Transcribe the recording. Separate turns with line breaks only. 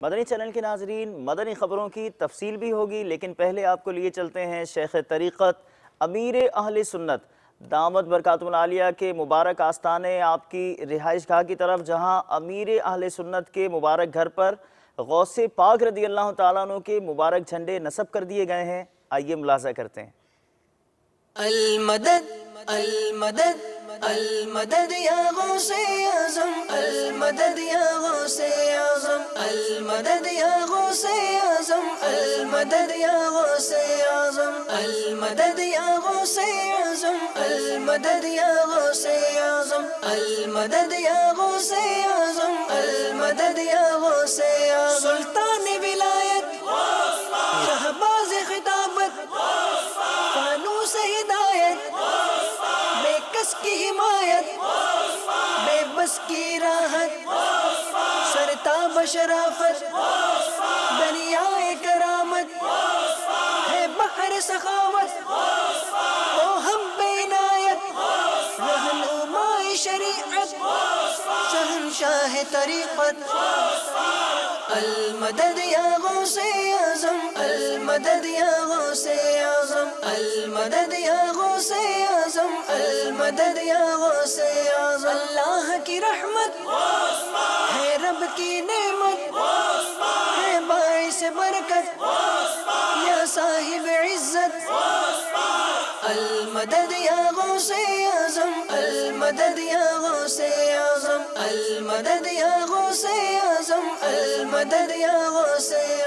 مدنی channel کے ناظرین، مدنی خبروں کی تفصیل بھی ہوگی، لیکن پہلے آپ کو لیے چلتے ہیں شیخ طریقت امیر اہل سنت دامت برکاتہ العالیہ کے مبارک آستانے آپ کی رہائش گاہ کی طرف، جہاں امیر اہل سنت کے مبارک گھر پر غوث پاک رضی اللہ تعالیٰ عنہ کے مبارک جھنڈے نصب کر دیے گئے ہیں۔ آئیے ملاحظہ کرتے ہیں۔
المدد المدد المدد یا غوث اعظم، المدد یا غوث اعظم، المدد یا غوث اعظم، المدد یا غوث اعظم، المدد یا غوث اعظم، المدد یا غوث اعظم، المدد یا غوث اعظم، المدد یا غوث اعظم، سلطان ولایت شہباز خطابت فانوس ہدایت، بے کس کی حمایت بے بس کی راحت، سرتاب شرافت دریائے کرامت، ہے بحر سخاوت وہ ہم بے عنایت، رہنمائی شریعت شہنشاہ طریقت، المدد یا غوث اعظم، المدد یا غوث اعظم، المدد یا غوث اعظم، المدد یا غوث اعظم، اللہ کی رحمت ہے، رب کی نعمت ہے، باعث برکت یا صاحب عزت، المدد یا غوث اعظم، المدد یا غوث اعظم، المدد یا غوث اعظم، المدد یا غوث اعظم۔